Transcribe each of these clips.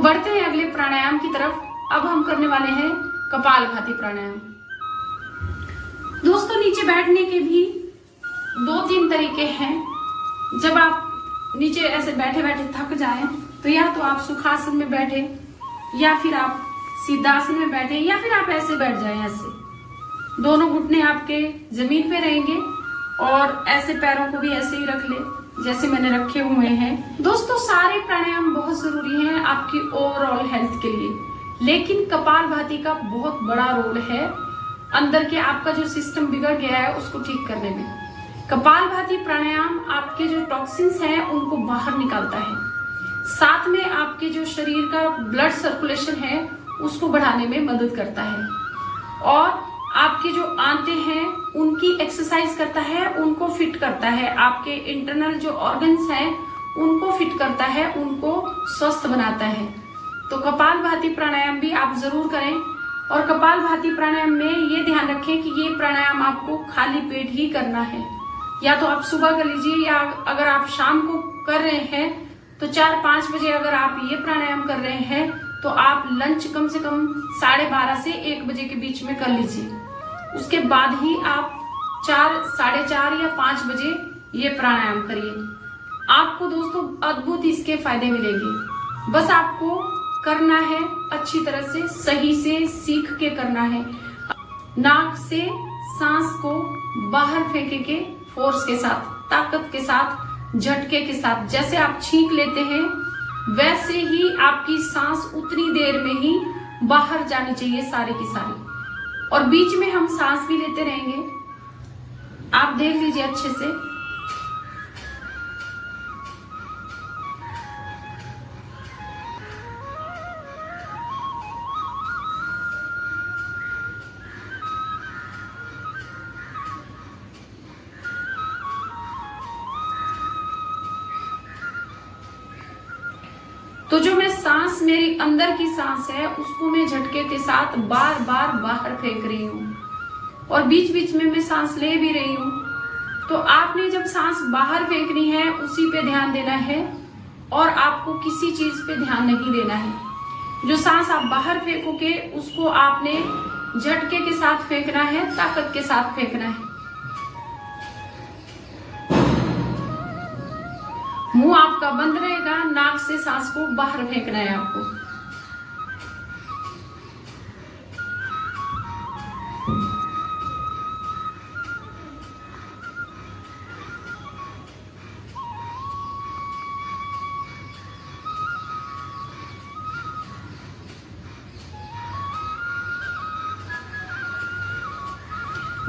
बढ़ते हैं अगले प्राणायाम की तरफ। अब हम करने वाले हैं कपालभाति प्राणायाम। दोस्तों, नीचे बैठने के भी 2-3 तरीके हैं। जब आप नीचे ऐसे बैठे बैठे थक जाएं तो या तो आप सुखासन में बैठे, या फिर आप सिद्धासन में बैठे, या फिर आप ऐसे बैठ जाएं। ऐसे दोनों घुटने आपके जमीन पे रहेंगे और ऐसे पैरों को भी ऐसे ही रख ले जैसे मैंने रखे हुए हैं। दोस्तों, सारे प्राणायाम बहुत जरूरी हैं आपकी ओवरऑल हेल्थ के लिए, लेकिन कपालभाति का बहुत बड़ा रोल है अंदर के आपका जो सिस्टम बिगड़ गया है उसको ठीक करने में। कपालभाति प्राणायाम आपके जो टॉक्सिन्स हैं उनको बाहर निकालता है, साथ में आपके जो शरीर का ब्लड सर्कुलेशन है उसको बढ़ाने में मदद करता है, और आपके जो आंतें हैं उनकी एक्सरसाइज करता है, उनको फिट करता है, आपके इंटरनल जो ऑर्गन्स हैं उनको फिट करता है, उनको स्वस्थ बनाता है। तो कपालभाति प्राणायाम भी आप जरूर करें। और कपालभाति प्राणायाम में ये ध्यान रखें कि ये प्राणायाम आपको खाली पेट ही करना है। या तो आप सुबह कर लीजिए, या अगर आप शाम को कर रहे हैं तो 4-5 बजे अगर आप ये प्राणायाम कर रहे हैं तो आप लंच कम से कम 12:30 से 1 बजे के बीच में कर लीजिए। उसके बाद ही आप 4, 4:30 या 5 बजे ये प्राणायाम करिए। आपको दोस्तों अद्भुत इसके फायदे मिलेंगे। बस आपको करना है अच्छी तरह से, सही से सीख के करना है। नाक से सांस को बाहर फेंके के फोर्स के साथ, ताकत के साथ, झटके के साथ, जैसे आप छींक लेते हैं वैसे ही आपकी सांस उतनी देर में ही बाहर जानी चाहिए सारी की सारी। और बीच में हम सांस भी लेते रहेंगे, आप देख लीजिए अच्छे से। तो जो मैं सांस, मेरी अंदर की सांस है उसको मैं झटके के साथ बार बार बाहर फेंक रही हूँ, और बीच बीच में मैं सांस ले भी रही हूँ। तो आपने जब सांस बाहर फेंकनी है उसी पे ध्यान देना है, और आपको किसी चीज पे ध्यान नहीं देना है। जो सांस आप बाहर फेंकोगे उसको आपने झटके के साथ फेंकना है, ताकत के साथ फेंकना है। मुंह आपका बंद रहेगा, नाक से सांस को बाहर फेंकना है आपको।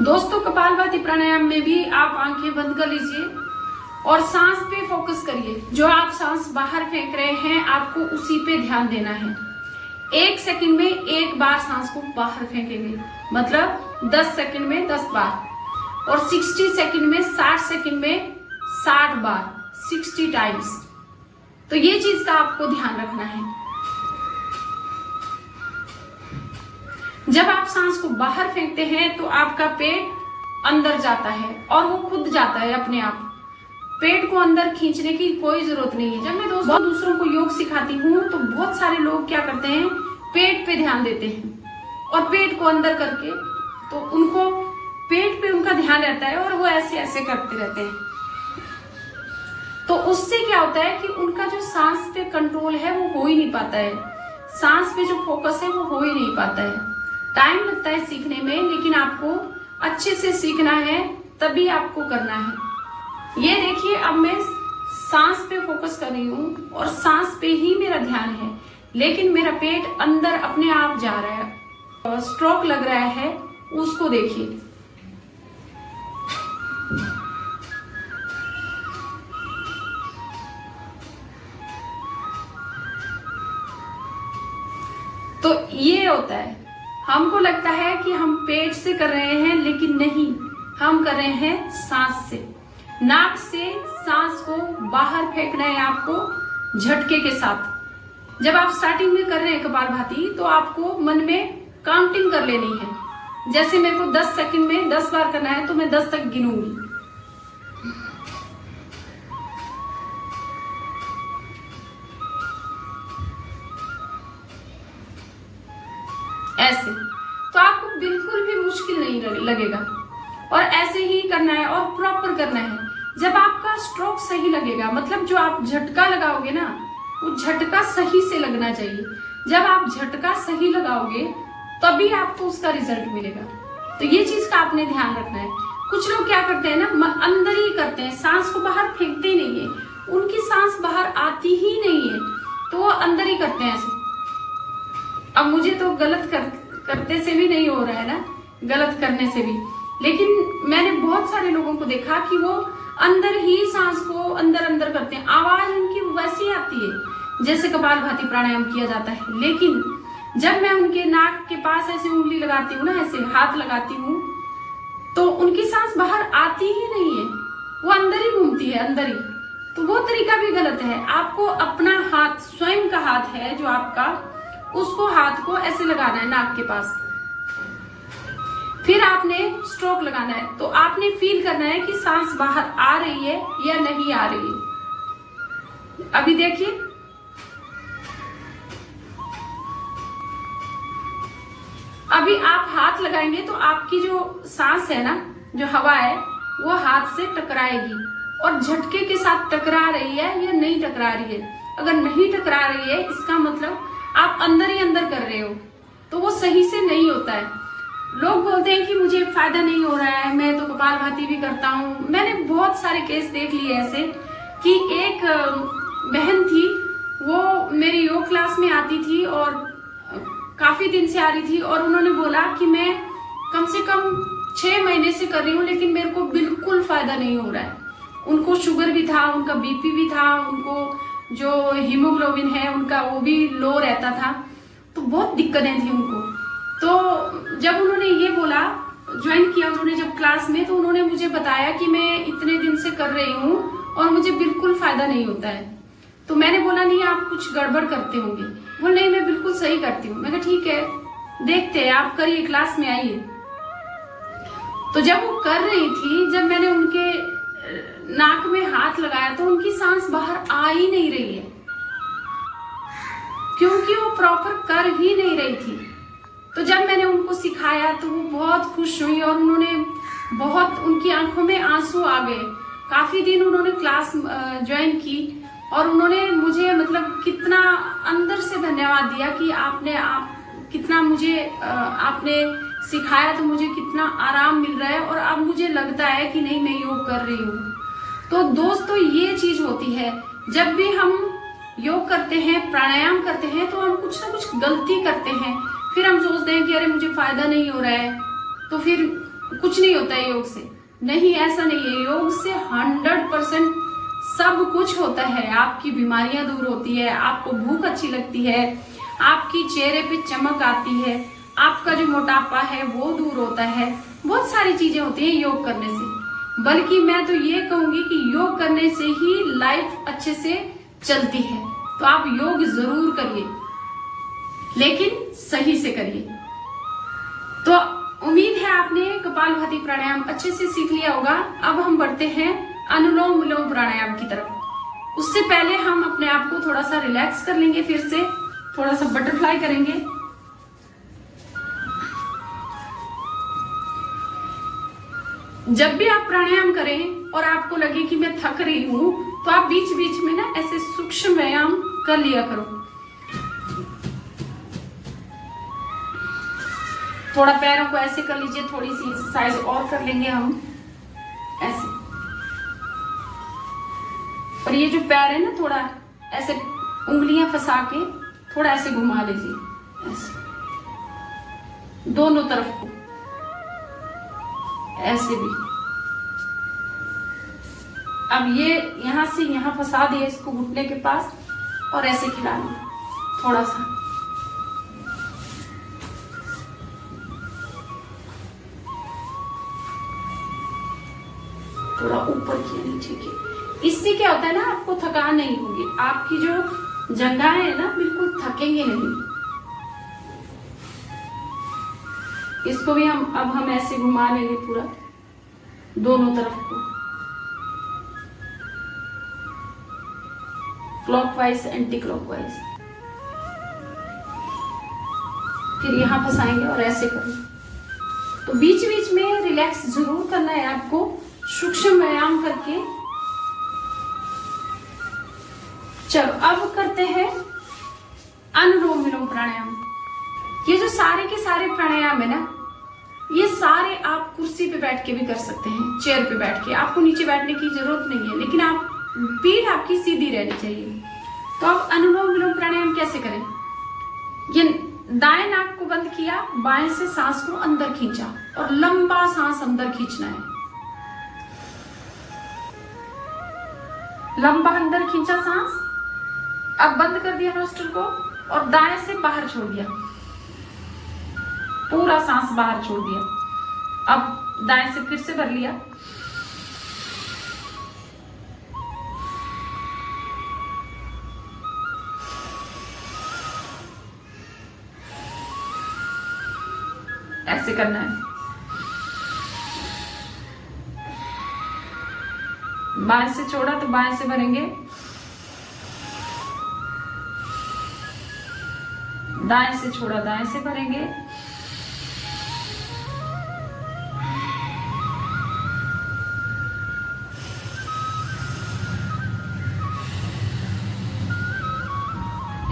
दोस्तों, कपालभाति प्राणायाम में भी आप आंखें बंद कर लीजिए और सांस पे फोकस करिए। जो आप सांस बाहर फेंक रहे हैं आपको उसी पे ध्यान देना है। 1 सेकंड में 1 बार सांस को बाहर फेंकेंगे, मतलब 10 सेकंड में 10 बार, और 60 सेकंड में 60 सेकंड में 60 बार, 60 टाइम्स। तो ये चीज का आपको ध्यान रखना है। जब आप सांस को बाहर फेंकते हैं तो आपका पेट अंदर जाता है और वो खुद जाता है अपने आप। पेट को अंदर खींचने की कोई जरूरत नहीं है। जब मैं दोस्तों दूसरों को योग सिखाती हूँ तो बहुत सारे लोग क्या करते हैं, पेट पे ध्यान देते हैं और पेट को अंदर करके, तो उनको पेट पे उनका ध्यान रहता है और वो ऐसे ऐसे करते रहते हैं। तो उससे क्या होता है कि उनका जो सांस पे कंट्रोल है वो हो ही नहीं पाता है, सांस पे जो फोकस है वो हो ही नहीं पाता है। टाइम लगता है सीखने में, लेकिन आपको अच्छे से सीखना है, तभी आपको करना है। ये देखिए, अब मैं सांस पे फोकस कर रही हूँ और सांस पे ही मेरा ध्यान है, लेकिन मेरा पेट अंदर अपने आप जा रहा है और स्ट्रोक लग रहा है, उसको देखिए। तो ये होता है, हमको लगता है कि हम पेट से कर रहे हैं, लेकिन नहीं, हम कर रहे हैं सांस से। नाक से सांस को बाहर फेंकना है आपको झटके के साथ। जब आप स्टार्टिंग में कर रहे हैं कपालभाति तो आपको मन में काउंटिंग कर लेनी है। जैसे मेरे को 10 सेकंड में 10 बार करना है तो मैं 10 तक गिनूंगी। लगेगा। और ऐसे ही करना है और प्रॉपर करना है। जब आपका स्ट्रोक सही लगेगा, मतलब जो आप झटका लगाओगे ना, वो झटका सही से लगना चाहिए। जब आप झटका सही लगाओगे तभी आपको उसका रिजल्ट मिलेगा। तो ये चीज का आपने ध्यान रखना है। कुछ लोग क्या करते हैं ना, अंदर ही करते हैं, सांस को बाहर फेंकते ही नहीं है, उनकी सांस बाहर आती ही नहीं है, तो वो अंदर ही करते हैं ऐसे। अब मुझे तो गलत करते से भी नहीं हो रहा है ना, गलत करने से भी, लेकिन मैंने बहुत सारे लोगों को देखा कि वो अंदर ही सांस को अंदर अंदर करते हैं, आवाज उनकी वैसी आती है जैसे कपालभाति प्राणायाम किया जाता है। लेकिन जब मैं उनके नाक के पास ऐसे उंगली लगाती हूँ ना, ऐसे हाथ लगाती हूँ, तो उनकी सांस बाहर आती ही नहीं है, वो अंदर ही घूमती है, अंदर ही। तो वो तरीका भी गलत है। आपको अपना हाथ, स्वयं का हाथ है जो आपका, उसको हाथ को ऐसे लगाना है नाक के पास, फिर आपने स्ट्रोक लगाना है। तो आपने फील करना है कि सांस बाहर आ रही है या नहीं आ रही है। अभी देखिए, अभी आप हाथ लगाएंगे तो आपकी जो सांस है ना, जो हवा है, वो हाथ से टकराएगी और झटके के साथ टकरा रही है या नहीं टकरा रही है। अगर नहीं टकरा रही है, इसका मतलब आप अंदर ही अंदर कर रहे हो, तो वो सही से नहीं होता है। लोग बोलते हैं कि मुझे फायदा नहीं हो रहा है, मैं तो कपालभाति भी करता हूँ। मैंने बहुत सारे केस देख लिए ऐसे कि एक बहन थी, वो मेरी योग क्लास में आती थी और काफी दिन से आ रही थी, और उन्होंने बोला कि मैं कम से कम 6 महीने से कर रही हूँ, लेकिन मेरे को बिल्कुल फायदा नहीं हो रहा है। उनको शुगर भी था, उनका बीपी भी था, उनको जो हीमोग्लोबिन है उनका वो भी लो रहता था, तो बहुत दिक्कतें थी उनको। तो जब उन्होंने ये बोला, ज्वाइन किया उन्होंने जब क्लास में, तो उन्होंने मुझे बताया कि मैं इतने दिन से कर रही हूँ और मुझे बिल्कुल फायदा नहीं होता है। तो मैंने बोला नहीं, आप कुछ गड़बड़ करते होंगे। बोल नहीं, मैं बिल्कुल सही करती हूँ। मैं कहा ठीक है, देखते हैं, आप करिए, क्लास में आइए। तो जब वो कर रही थी, जब मैंने उनके नाक में हाथ लगाया तो उनकी सांस बाहर आ ही नहीं रही है, क्योंकि वो प्रॉपर कर ही नहीं रही थी। तो जब मैंने उनको सिखाया तो वो बहुत खुश हुई और उन्होंने बहुत, उनकी आंखों में आंसू आ गए। काफी दिन उन्होंने क्लास ज्वाइन की और उन्होंने मुझे मतलब कितना अंदर से धन्यवाद दिया कि आप कितना मुझे आपने सिखाया, तो मुझे कितना आराम मिल रहा है और अब मुझे लगता है कि नहीं, मैं योग कर रही हूँ। तो दोस्तों, ये चीज होती है, जब भी हम योग करते हैं, प्राणायाम करते हैं, तो हम कुछ ना कुछ गलती करते हैं, फिर हम सोचते हैं कि अरे मुझे फायदा नहीं हो रहा है, तो फिर कुछ नहीं होता है योग से। नहीं, ऐसा नहीं है। योग से 100% सब कुछ होता है। आपकी बीमारियां दूर होती है, आपको भूख अच्छी लगती है, आपकी चेहरे पे चमक आती है, आपका जो मोटापा है वो दूर होता है, बहुत सारी चीजें होती है योग करने से। बल्कि मैं तो ये कहूंगी कि योग करने से ही लाइफ अच्छे से चलती है। तो आप योग जरूर करिए, लेकिन सही से करिए। तो उम्मीद है आपने कपालभाति प्राणायाम अच्छे से सीख लिया होगा। अब हम बढ़ते हैं अनुलोम विलोम प्राणायाम की तरफ। उससे पहले हम अपने आप को थोड़ा सा रिलैक्स कर लेंगे, फिर से थोड़ा सा बटरफ्लाई करेंगे। जब भी आप प्राणायाम करें और आपको लगे कि मैं थक रही हूं, तो आप बीच बीच में ना ऐसे सूक्ष्म व्यायाम कर लिया करो। थोड़ा पैरों को ऐसे कर लीजिए, थोड़ी सी एक्सरसाइज और कर लेंगे हम ऐसे। और ये जो पैर है ना, थोड़ा ऐसे उंगलियां फंसा के थोड़ा ऐसे घुमा लीजिए, ऐसे दोनों तरफ को, ऐसे भी। अब ये यहां से यहां फंसा दिए इसको घुटने के पास, और ऐसे खिलाना थोड़ा सा। थोड़ा ऊपर किया, नीचे किया। इससे क्या होता है ना, आपको थकान नहीं होगी, आपकी जो जंघाएं है ना बिल्कुल थकेंगे नहीं। इसको भी अब हम ऐसे घुमा लेंगे पूरा, दोनों तरफ को, क्लॉकवाइज एंटी क्लॉकवाइज। फिर यहां फंसाएंगे और ऐसे करेंगे। तो बीच बीच में रिलैक्स जरूर करना है आपको, सूक्ष्म व्यायाम करके। चलो अब करते हैं अनुलोम विलोम प्राणायाम। ये जो सारे के सारे प्राणायाम है ना, ये सारे आप कुर्सी पे बैठ के भी कर सकते हैं, चेयर पे बैठ के। आपको नीचे बैठने की जरूरत नहीं है, लेकिन आप पीठ आपकी सीधी रहनी चाहिए। तो अब अनुलोम विलोम प्राणायाम कैसे करें? ये दाएं नाक को बंद किया, बाएं से सांस को अंदर खींचा और लंबा सांस अंदर खींचना है। लंबा अंदर खींचा सांस, अब बंद कर दिया नोस्ट्रल को और दाएं से बाहर छोड़ दिया, पूरा सांस बाहर छोड़ दिया। अब दाएं से फिर से भर लिया, ऐसे करना है। बाएं से छोड़ा तो बाएं से भरेंगे, दाएं से छोड़ा दाएं से भरेंगे।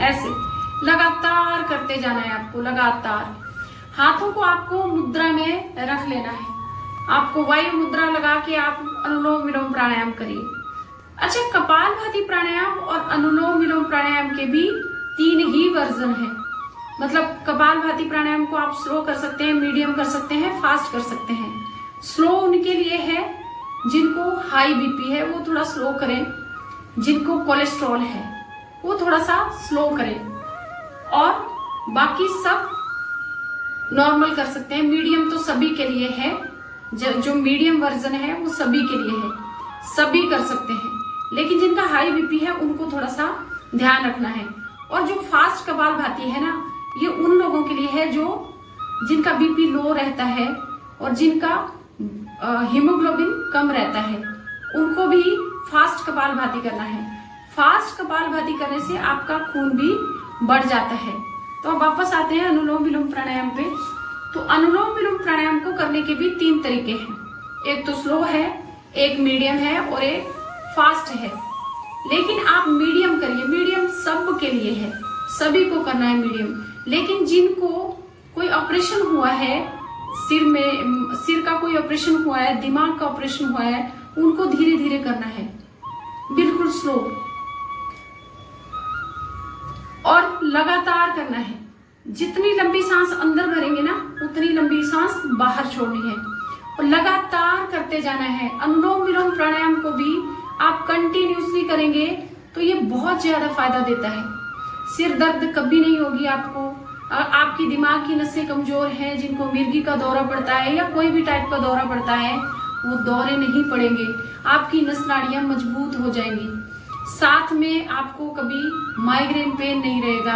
ऐसे लगातार करते जाना है आपको, लगातार। हाथों को आपको मुद्रा में रख लेना है। आपको वायु मुद्रा लगा के आप अनुलोम विलोम प्राणायाम करिए। अच्छा, कपालभाति प्राणायाम और अनुलोम विलोम प्राणायाम के भी 3 ही वर्जन है। मतलब कपालभाति प्राणायाम को आप स्लो कर सकते हैं, मीडियम कर सकते हैं, फास्ट कर सकते हैं। स्लो उनके लिए है जिनको हाई बीपी है, वो थोड़ा स्लो करें। जिनको कोलेस्ट्रॉल है वो थोड़ा सा स्लो करें, और बाकी सब नॉर्मल कर सकते हैं। मीडियम तो सभी के लिए है, जो मीडियम वर्जन है वो सभी के लिए है, सभी कर सकते हैं। लेकिन जिनका हाई बीपी है उनको थोड़ा सा ध्यान रखना है। और जो फास्ट कपालभाति है ना, ये उन लोगों के लिए है जो जिनका बीपी लो रहता है और जिनका हीमोग्लोबिन कम रहता है, उनको भी फास्ट कपालभाति करना है। फास्ट कपालभाति करने से आपका खून भी बढ़ जाता है। तो अब वापस आते हैं अनुलोम विलोम प्राणायाम पे। तो अनुलोम विलोम प्राणायाम को करने के भी 3 तरीके हैं। एक तो स्लो है, एक मीडियम है और एक फास्ट है। लेकिन आप मीडियम करिए, मीडियम सब के लिए है, सभी को करना है मीडियम। लेकिन जिनको कोई ऑपरेशन हुआ है, सिर का कोई ऑपरेशन हुआ है, दिमाग का ऑपरेशन हुआ है, उनको धीरे धीरे करना है, बिल्कुल स्लो, और लगातार करना है। जितनी लंबी सांस अंदर भरेंगे ना, उतनी लंबी सांस बाहर छोड़नी है और लगातार करते जाना है। अनुलोम विलोम प्राणायाम को भी आप कंटिन्यूसली करेंगे तो ये बहुत ज्यादा फायदा देता है। सिर दर्द कभी नहीं होगी आपको। आपकी दिमाग की नसें कमजोर हैं, जिनको मिर्गी का दौरा पड़ता है या कोई भी टाइप का दौरा पड़ता है, वो दौरे नहीं पड़ेंगे। आपकी नस नाड़ियां मजबूत हो जाएंगी। साथ में आपको कभी माइग्रेन पेन नहीं रहेगा,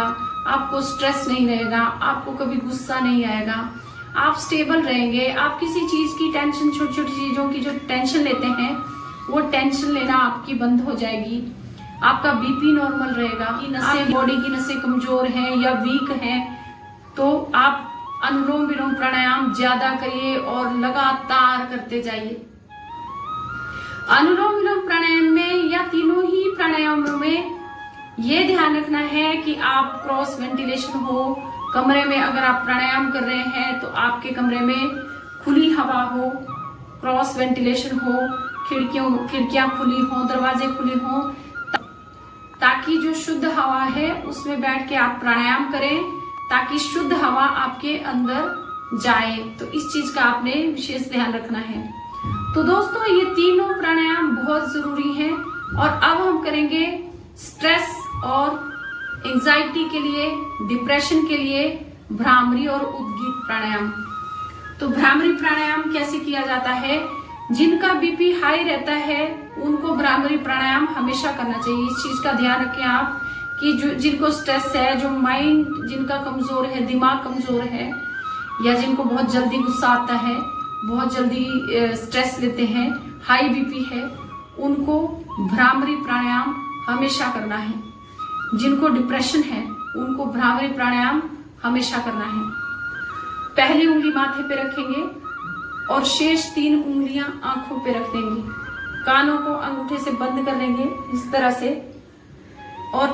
आपको स्ट्रेस नहीं रहेगा, आपको कभी गुस्सा नहीं आएगा, आप स्टेबल रहेंगे। आप किसी चीज की टेंशन, छोटी छोटी चीजों की जो टेंशन लेते हैं, वो टेंशन लेना आपकी बंद हो जाएगी। आपका बीपी नॉर्मल रहेगा। नसें, बॉडी की नसें कमजोर हैं या वीक हैं, तो आप अनुलोम विलोम प्राणायाम ज्यादा करिए और लगातार करते जाइए। अनुलोम विलोम प्राणायाम में या तीनों ही प्राणायामों में ये ध्यान रखना है कि आप क्रॉस वेंटिलेशन हो। कमरे में अगर आप प्राणायाम कर रहे हैं तो आपके कमरे में खुली हवा हो, क्रॉस वेंटिलेशन हो, खिड़कियां खुली हो, दरवाजे खुले हो, ताकि जो शुद्ध हवा है उसमें बैठ के आप प्राणायाम करें, ताकि शुद्ध हवा आपके अंदर जाए। तो इस चीज का आपने विशेष ध्यान रखना है। तो दोस्तों, ये तीनों प्राणायाम बहुत जरूरी हैं। और अब हम करेंगे स्ट्रेस और एंजाइटी के लिए, डिप्रेशन के लिए भ्रामरी और उद्गीत प्राणायाम। तो भ्रामरी प्राणायाम कैसे किया जाता है? जिनका बीपी हाई रहता है उनको भ्रामरी प्राणायाम हमेशा करना चाहिए। इस चीज का ध्यान रखें आप कि जो जिनको स्ट्रेस है, जो माइंड जिनका कमजोर है, दिमाग कमजोर है, या जिनको बहुत जल्दी गुस्सा आता है, बहुत जल्दी स्ट्रेस लेते हैं, हाई बीपी है, उनको भ्रामरी प्राणायाम हमेशा करना है। जिनको डिप्रेशन है उनको भ्रामरी प्राणायाम हमेशा करना है। पहली उंगली माथे पे रखेंगे, और शेष 3 उंगलियां आंखों पे रख देंगे। कानों को अंगूठे से बंद कर लेंगे इस तरह से और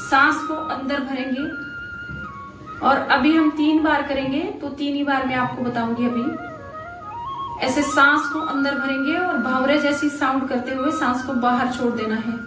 सांस को अंदर भरेंगे। और अभी हम 3 बार करेंगे, तो 3 ही बार मैं आपको बताऊंगी। अभी ऐसे सांस को अंदर भरेंगे और भावरे जैसी साउंड करते हुए सांस को बाहर छोड़ देना है।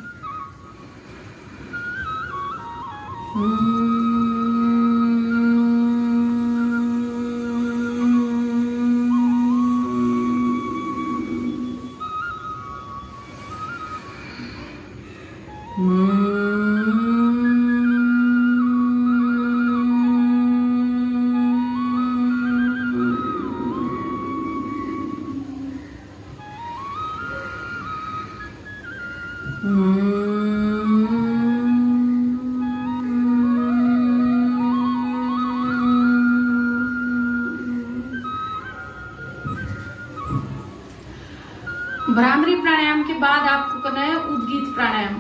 भ्रामरी प्राणायाम के बाद आपको करना है उद्गीत प्राणायाम।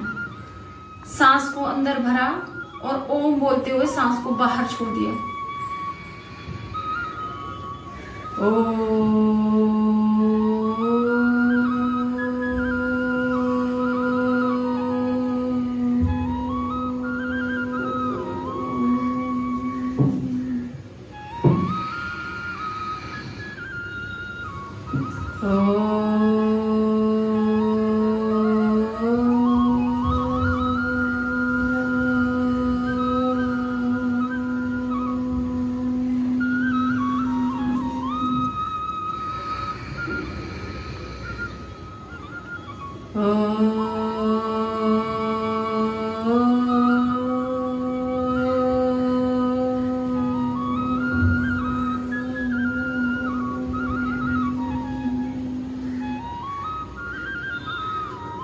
सांस को अंदर भरा और ओम बोलते हुए सांस को बाहर छोड़ दिया।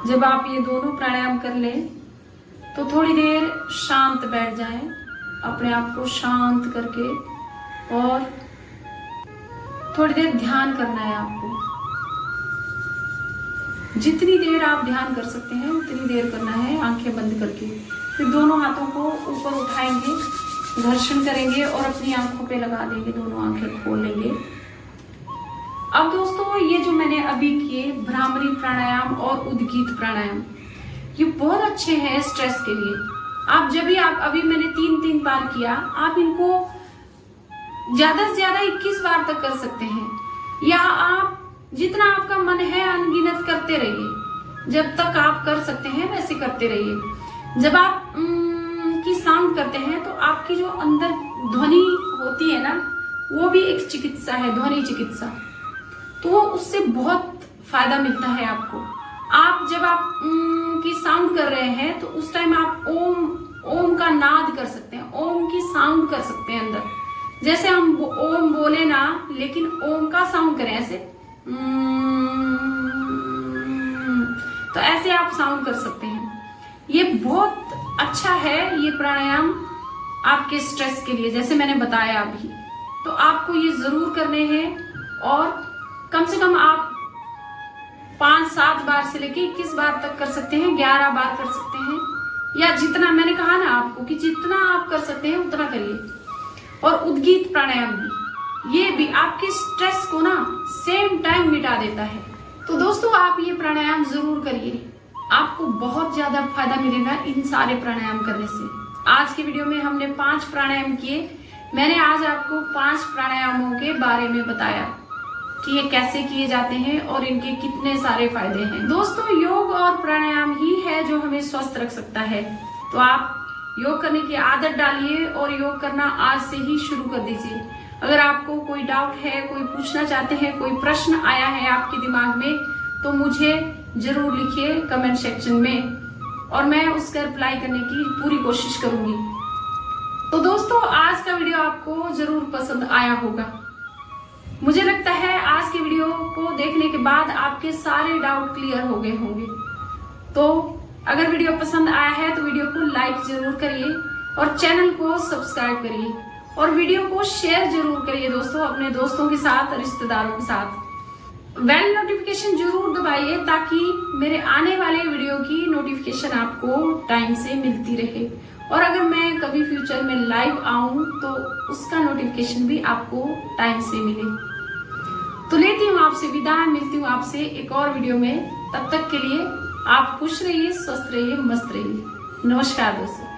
जब आप ये दोनों प्राणायाम कर लें तो थोड़ी देर शांत बैठ जाएं, अपने आप को शांत करके, और थोड़ी देर ध्यान करना है आपको। जितनी देर आप ध्यान कर सकते हैं उतनी देर करना है, आंखें बंद करके। फिर दोनों हाथों को ऊपर उठाएंगे, घर्षण करेंगे और अपनी आंखों पे लगा देंगे, दोनों आंखें खोल लेंगे। अब दोस्तों, ये जो मैंने अभी किए भ्रामरी प्राणायाम और उद्गीत प्राणायाम, ये बहुत अच्छे हैं स्ट्रेस के लिए। आप जब भी अभी मैंने 3 बार किया, आप इनको ज्यादा से ज्यादा 21 बार तक कर सकते हैं, या आप जितना आपका मन है अनगिनत करते रहिए। जब तक आप कर सकते हैं वैसे करते रहिए। जब आप की साउंड करते हैं तो आपकी जो अंदर ध्वनि होती है ना, वो भी एक चिकित्सा है, ध्वनि चिकित्सा। तो उससे बहुत फायदा मिलता है आपको। आप जब आप की साउंड कर रहे हैं तो उस टाइम आप ओम का नाद कर सकते हैं, ओम की साउंड कर सकते हैं अंदर। जैसे हम ओम बोले ना, लेकिन ओम का साउंड करें ऐसे, तो ऐसे आप साउंड कर सकते हैं। ये बहुत अच्छा है ये प्राणायाम आपके स्ट्रेस के लिए, जैसे मैंने बताया अभी। तो आपको ये जरूर करने हैं और कम से कम आप 5-7 बार से लेके 21 बार तक कर सकते हैं, 11 बार कर सकते हैं, या जितना मैंने कहा ना आपको कि जितना आप कर सकते हैं उतना करिए। और उद्गीत प्राणायाम भी, ये भी आपके स्ट्रेस को ना सेम टाइम मिटा देता है। तो दोस्तों, आप ये प्राणायाम जरूर करिए, आपको बहुत ज्यादा फायदा मिलेगा इन सारे प्राणायाम करने से। आज की वीडियो में हमने 5 प्राणायाम किए। मैंने आज आपको 5 प्राणायामों के बारे में बताया कि ये कैसे किए जाते हैं और इनके कितने सारे फायदे हैं। दोस्तों, योग और प्राणायाम ही है जो हमें स्वस्थ रख सकता है। तो आप योग करने की आदत डालिए और योग करना आज से ही शुरू कर दीजिए। अगर आपको कोई डाउट है, कोई पूछना चाहते हैं, कोई प्रश्न आया है आपके दिमाग में, तो मुझे जरूर लिखिए कमेंट सेक्शन में, और मैं उसका रिप्लाई करने की पूरी कोशिश करूंगी। तो दोस्तों, आज का वीडियो आपको जरूर पसंद आया होगा। मुझे लगता है आज के वीडियो को देखने के बाद आपके सारे डाउट क्लियर हो गए होंगे। तो अगर वीडियो पसंद आया है तो वीडियो को लाइक जरूर करिए और चैनल को सब्सक्राइब करिए, और वीडियो को शेयर जरूर करिए दोस्तों, अपने दोस्तों के साथ, रिश्तेदारों के साथ। बेल नोटिफिकेशन जरूर दबाइए ताकि मेरे आने वाले वीडियो की नोटिफिकेशन आपको टाइम से मिलती रहे, और अगर मैं कभी फ्यूचर में लाइव आऊं तो उसका नोटिफिकेशन भी आपको टाइम से मिले। तो लेती हूँ आपसे विदा, मिलती हूँ आपसे एक और वीडियो में। तब तक के लिए आप खुश रहिए, स्वस्थ रहिए, मस्त रहिए। नमस्कार दोस्तों।